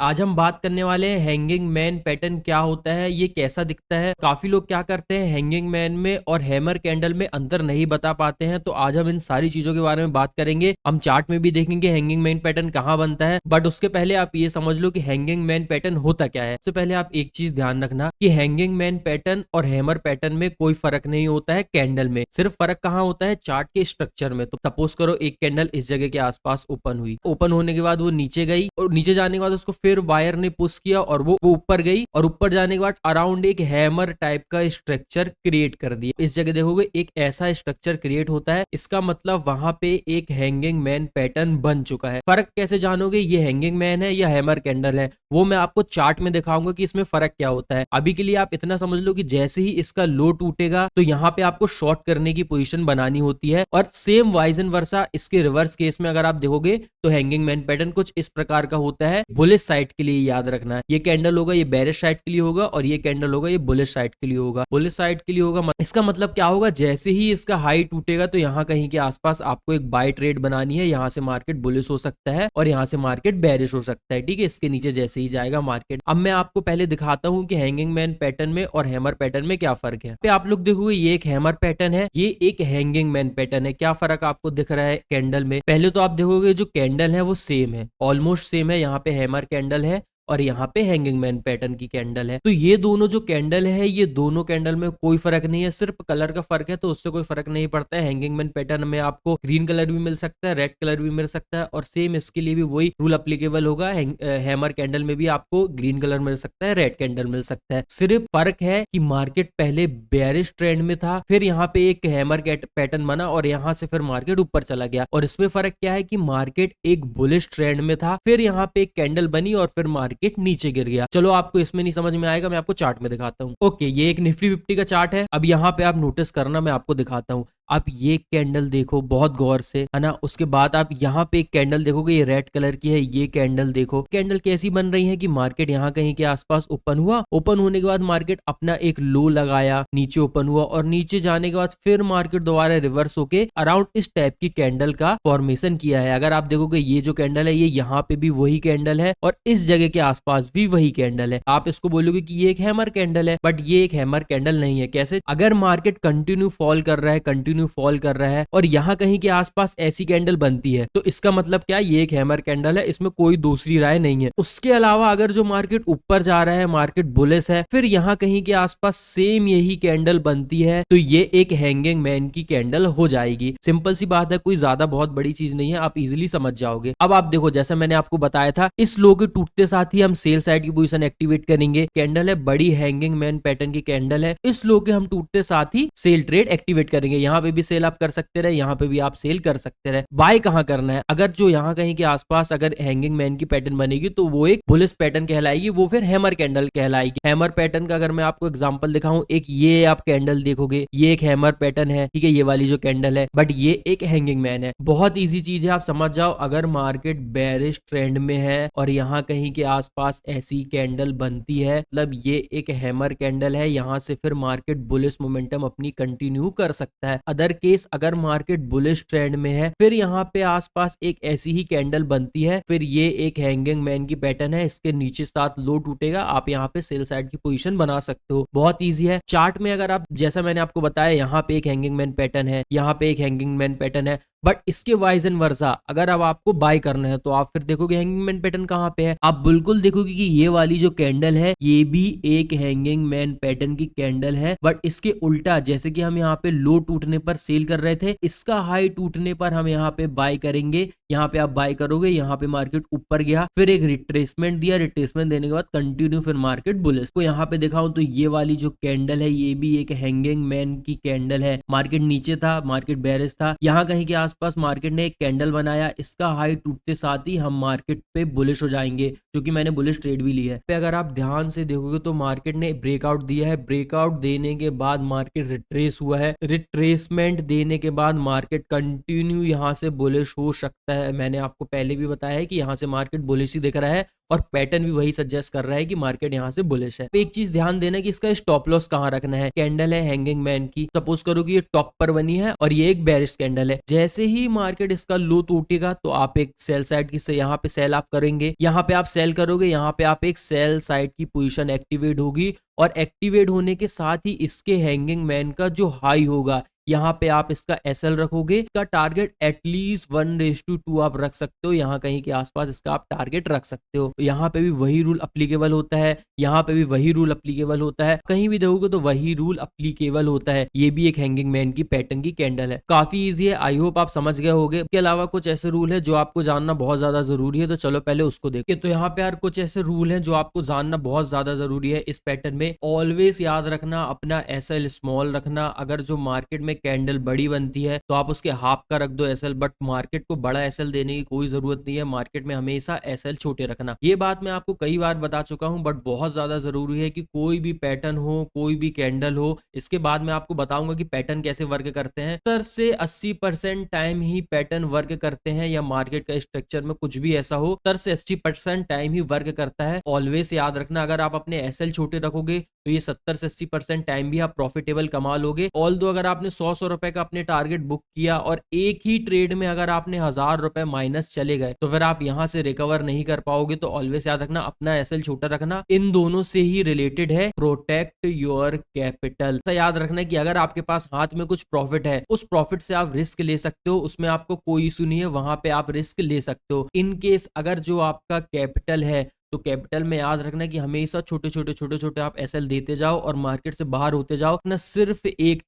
आज हम बात करने वाले हैं हैंगिंग मैन पैटर्न क्या होता है, ये कैसा दिखता है। काफी लोग क्या करते हैं, हैंगिंग मैन में और हैमर कैंडल में अंतर नहीं बता पाते हैं। तो आज हम इन सारी चीजों के बारे में बात करेंगे। हम चार्ट में भी देखेंगे हैंगिंग मैन पैटर्न कहाँ बनता है, बट उसके पहले आप ये समझ लो कि हैंगिंग मैन पैटर्न होता क्या है। सबसे पहले आप एक चीज ध्यान रखना कि हैंगिंग मैन पैटर्न और हैमर पैटर्न में कोई फर्क नहीं होता है कैंडल में। सिर्फ फर्क कहाँ होता है, चार्ट के स्ट्रक्चर में। तो सपोज करो एक कैंडल इस जगह के आसपास ओपन हुई, ओपन होने के बाद वो नीचे गई और नीचे जाने के बाद उसको फिर वायर ने पुश किया और वो ऊपर गई, और ऊपर जाने के बाद अराउंड एक हैमर टाइप का स्ट्रक्चर क्रिएट कर दिया। इस जगह देखोगे एक ऐसा स्ट्रक्चर क्रिएट होता है, इसका मतलब वहां पे एक हैंगिंग मैन पैटर्न बन चुका है। फर्क कैसे जानोगे ये हैंगिंग मैन है या हैमर कैंडल है, वो मैं आपको चार्ट में दिखाऊंगा कि इसमें फर्क क्या होता है। अभी के लिए आप इतना समझ लो कि जैसे ही इसका लो टूटेगा तो यहाँ पे आपको शॉर्ट करने की पोजीशन बनानी होती है, और सेम वाइज एंड वर्सा इसके रिवर्स केस में अगर आप देखोगे तो हैंगिंग मैन पैटर्न कुछ इस प्रकार का होता है। बुलिश साइड के लिए याद रखना है, ये कैंडल होगा ये बेरिश साइड के लिए होगा, और ये कैंडल होगा ये बुलिश साइड के लिए होगा। बुलिश साइड के लिए होगा इसका मतलब क्या होगा, जैसे ही इसका हाई टूटेगा तो यहाँ कहीं के आसपास आपको एक बाय ट्रेड बनानी है। यहाँ से मार्केट बुलिश हो सकता है और यहाँ से मार्केट बेरिश हो सकता है, ठीक है। इसके नीचे जैसे ही जाएगा मार्केट। अब मैं आपको पहले दिखाता हूँ कि हैंगिंग मैन पैटर्न में और हैमर पैटर्न में क्या फर्क है। पे आप लोग देखोगे ये एक हैमर पैटर्न है, ये एक हैंगिंग मैन पैटर्न है। क्या फर्क आपको दिख रहा है कैंडल में? पहले तो आप देखोगे जो कैंडल है वो सेम है, ऑलमोस्ट सेम है। यहाँ पे हैमर कैंडल है और यहाँ पे हैंगिंग मैन पैटर्न की कैंडल है। तो ये दोनों जो कैंडल है, ये दोनों कैंडल में कोई फर्क नहीं है, सिर्फ कलर का फर्क है, तो उससे कोई फर्क नहीं पड़ता है। हैंगिंग मैन पैटर्न में आपको ग्रीन कलर भी मिल सकता है, रेड कलर भी मिल सकता है, और सेम इसके लिए भी वही रूल अप्लीकेबल होगा। हैमर कैंडल में भी आपको ग्रीन कलर मिल सकता है, रेड कैंडल मिल सकता है। सिर्फ फर्क है कि मार्केट पहले बेरिश ट्रेंड में था, फिर यहाँ पे एक हैमर पैटर्न बना और यहाँ से फिर मार्केट ऊपर चला गया। और इसमें फर्क क्या है कि मार्केट एक बुलिश ट्रेंड में था, फिर यहाँ पे एक कैंडल बनी और फिर मार्केट नीचे गिर गया। चलो आपको इसमें नहीं समझ में आएगा, मैं आपको चार्ट में दिखाता हूँ। ओके, ये एक निफ्टी 50 का चार्ट है। अब यहाँ पे आप नोटिस करना, मैं आपको दिखाता हूँ। आप ये कैंडल देखो बहुत गौर से, है ना। उसके बाद आप यहाँ पे एक कैंडल देखोगे, ये रेड कलर की है। ये कैंडल देखो, कैंडल कैसी बन रही है कि मार्केट यहाँ कहीं के आसपास ओपन हुआ, ओपन होने के बाद मार्केट अपना एक लो लगाया, नीचे ओपन हुआ, और नीचे जाने के बाद फिर मार्केट दोबारा रिवर्स होके अराउंड इस टाइप की कैंडल का फॉर्मेशन किया है। अगर आप देखोगे ये जो कैंडल है, ये यहाँ पे भी वही कैंडल है और इस जगह के आसपास भी वही कैंडल है। आप इसको बोलोगे कि ये एक हैमर कैंडल है, बट ये एक हैमर कैंडल नहीं है। कैसे? अगर मार्केट कंटिन्यू फॉल कर रहा है, कंटिन्यू फॉल कर रहा है, और यहाँ कहीं के आसपास ऐसी कैंडल बनती है, तो इसका मतलब क्या? ये एक हैमर कैंडल है, इसमें कोई दूसरी राय नहीं है। उसके अलावा अगर जो मार्केट ऊपर जा रहा है, मार्केट बुलिश है, फिर यहाँ कहीं के आसपास सेम यही कैंडल बनती है, तो ये एक हैंगिंग मैन की कैंडल हो जाएगी। सिंपल सी बात है, कोई ज्यादा बहुत बड़ी चीज नहीं है, आप इजिली समझ जाओगे। अब आप देखो, जैसा मैंने आपको बताया था, इस लो के टूटते साथ ही हम सेल साइड की पोजीशन एक्टिवेट करेंगे। कैंडल है बड़ी हैंगिंग मैन पैटर्न की कैंडल है, इस लो के हम टूटते साथ ही सेल ट्रेड एक्टिवेट करेंगे। यहाँ पे भी सेल आप कर सकते रहे, यहाँ पे भी आप सेल कर सकते रहे। बाय कहाँ करना है? अगर जो यहाँ कहीं के आसपास अगर हैंगिंग मैन की पैटर्न बनेगी तो वो एक बुलिश पैटर्न कहलाएगी, वो फिर हैमर कैंडल कहलाएगी। हैमर पैटर्न का अगर मैं आपको एग्जांपल दिखाऊं, एक ये आप कैंडल देखोगे, ये एक हैमर पैटर्न है, ठीक है, ये वाली जो कैंडल है, बट ये एक हैंगिंग मैन है। बहुत ईजी चीज है, आप समझ जाओ। अगर मार्केट बेरिश ट्रेंड में है और यहाँ कहीं के आसपास ऐसी कैंडल बनती है, मतलब ये एक हैमर कैंडल है, यहाँ से फिर मार्केट बुलिश मोमेंटम अपनी कंटिन्यू कर सकता है। अदर केस अगर मार्केट बुलिश ट्रेंड में है, फिर यहाँ पे आसपास एक ऐसी ही कैंडल बनती है, फिर ये एक हैंगिंग मैन की पैटर्न है, इसके नीचे साथ लो टूटेगा, आप यहाँ पे सेल साइड की पोजीशन बना सकते हो। बहुत इजी है। चार्ट में अगर आप, जैसा मैंने आपको बताया, यहाँ पे एक हैंगिंग मैन पैटर्न है, यहाँ पे एक हैंगिंग मैन पैटर्न है, बट इसके वाइज एंड वर्सा अगर अब आपको बाय करना है तो आप फिर देखोगे हैंगिंग मैन पैटर्न कहाँ पे है। आप बिल्कुल देखोगे कि ये वाली जो कैंडल है, ये भी एक हैंगिंग मैन पैटर्न की कैंडल है, बट इसके उल्टा, जैसे कि हम यहाँ पे लो टूटने पर सेल कर रहे थे, इसका हाई टूटने पर हम यहाँ पे बाय करेंगे। यहाँ पे आप बाय करोगे, यहाँ पे मार्केट ऊपर गया, फिर एक रिट्रेसमेंट दिया, रिट्रेसमेंट देने के बाद कंटिन्यू फिर मार्केट बुलिश। को यहाँ पे दिखाऊं तो ये वाली जो कैंडल है, ये भी एक हैंगिंग मैन की कैंडल है। मार्केट नीचे था, मार्केट बेरिश था, यहाँ कहीं के आसपास मार्केट ने एक कैंडल बनाया, इसका हाई टूटते साथ ही हम मार्केट पे बुलिश हो जाएंगे, क्योंकि मैंने बुलिश ट्रेड भी लिया है। पे अगर आप ध्यान से देखोगे तो मार्केट ने ब्रेकआउट दिया है, ब्रेकआउट देने के बाद मार्केट रिट्रेस हुआ है, रिट्रेसमेंट देने के बाद मार्केट कंटिन्यू यहाँ से बुलिश हो सकता है। मैंने आपको पहले भी बताया है कि यहाँ से मार्केट बुलिश ही दिख रहा है और पैटर्न भी वही सजेस्ट कर रहा है कि मार्केट यहाँ से बुलिश है। एक चीज ध्यान देना कि इसका स्टॉप लॉस कहाँ रखना है। कैंडल है हैंगिंग मैन की, सपोज करो कि ये टॉप पर बनी है और ये एक बेरिश कैंडल है। जैसे ही मार्केट इसका लो टूटेगा तो आप एक सेल साइड की से यहाँ पे सेल आप करेंगे, यहाँ पे आप सेल करोगे, यहाँ पे आप एक सेल साइड की पोजीशन एक्टिवेट होगी और एक्टिवेट होने के साथ ही इसके हैंगिंग मैन का जो हाई होगा यहाँ पे आप इसका एसएल रखोगे। इसका टारगेट एटलीस्ट 1:2 आप रख सकते हो, यहाँ कहीं के आसपास इसका आप टारगेट रख सकते हो। यहाँ पे भी वही रूल अप्लीकेबल होता है, यहाँ पे भी वही रूल अप्लीकेबल होता है, कहीं भी देखोगे तो वही रूल अप्लीकेबल होता है। ये भी एक हैंगिंग मैन की पैटर्न की कैंडल है, काफी ईजी है। आई होप आप समझ गए होंगे। इसके अलावा कुछ ऐसे रूल है जो आपको जानना बहुत ज्यादा जरूरी है, तो चलो पहले उसको देखिए। तो यहाँ पे यार कुछ ऐसे रूल है जो आपको जानना बहुत ज्यादा जरूरी है इस पैटर्न में। ऑलवेज याद रखना अपना एसएल स्मॉल रखना। अगर जो मार्केट में कैंडल बड़ी बनती है तो आप उसके हाफ का रख दो एसएल, बट मार्केट को बड़ा एसएल देने की कोई जरूरत नहीं है। मार्केट में हमेशा एसएल छोटे रखना। ये बात मैं आपको कई बार बता चुका हूं, बट बहुत ज्यादा जरूरी है कि कोई भी पैटर्न हो, कोई भी कैंडल हो, इसके बाद मैं आपको बताऊंगा कि पैटर्न कैसे वर्क करते हैं। 70 से 80% टाइम ही पैटर्न वर्क करते हैं, या मार्केट का स्ट्रक्चर में कुछ भी ऐसा हो 70 से 80% टाइम ही वर्क करता है। ऑलवेज याद रखना, अगर आप अपने एसएल छोटे रखोगे तो ये 70 से 80% टाइम भी आप प्रॉफिटेबल कमा लोगे। ऑल दो अगर आपने 100 रुपए का अपने टारगेट बुक किया और एक ही ट्रेड में अगर आपने 1000 रुपए माइनस चले गए तो फिर आप यहां से रिकवर नहीं कर पाओगे। तो ऑलवेज याद रखना अपना एसएल छोटा रखना। इन दोनों से ही रिलेटेड है प्रोटेक्ट योर कैपिटल। तो याद रखना कि अगर आपके पास हाथ में कुछ प्रॉफिट है, उस प्रॉफिट से आप रिस्क ले सकते हो, उसमें आपको कोई इशू नहीं है, वहां पे आप रिस्क ले सकते हो। इन केस अगर जो आपका कैपिटल है तो कैपिटल में याद रखना कि हमेशा छोटे छोटे आप एसएल देते जाओ और मार्केट से बाहर होते जाओ ना। सिर्फ एक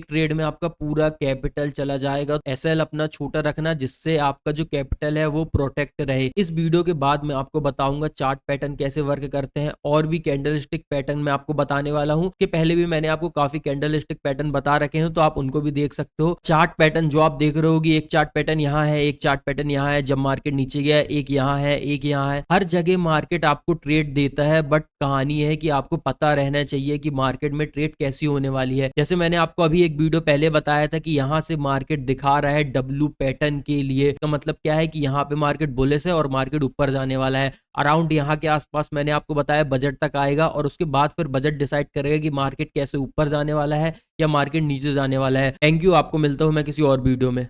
ट्रेड में आपका पूरा कैपिटल चला जाएगा। एसएल अपना छोटा रखना जिससे आपका जो कैपिटल है वो प्रोटेक्ट रहे। इस वीडियो के बाद मैं आपको बताऊंगा चार्ट पैटर्न कैसे वर्क करते हैं, और भी कैंडलस्टिक पैटर्न मैं आपको बताने वाला हूं। कि पहले भी मैंने आपको काफी कैंडलस्टिक पैटर्न बता रखे हैं, तो आप उनको भी देख सकते हो। चार्ट पैटर्न जो आप देख रहे होगी, एक चार्ट पैटर्न यहाँ है, एक चार्ट पैटर्न यहाँ है, जब मार्केट नीचे गया एक यहाँ है, एक यहाँ है। हर जगह मार्केट आपको ट्रेड देता है, बट कहानी है कि आपको पता रहना चाहिए कि मार्केट में ट्रेड कैसी होने वाली है। जैसे मैंने आपको अभी एक वीडियो पहले बताया था कि यहाँ से मार्केट दिखा रहा है डब्ल्यू पैटर्न के लिए, तो मतलब क्या है कि यहाँ पे मार्केट बुलिश है और मार्केट ऊपर जाने वाला है। अराउंड यहाँ के आसपास मैंने आपको बताया बजट तक आएगा, और उसके बाद फिर बजट डिसाइड करेगा कि मार्केट कैसे ऊपर जाने वाला है या मार्केट नीचे जाने वाला है। थैंक यू, आपको मिलता हूँ मैं किसी और वीडियो में।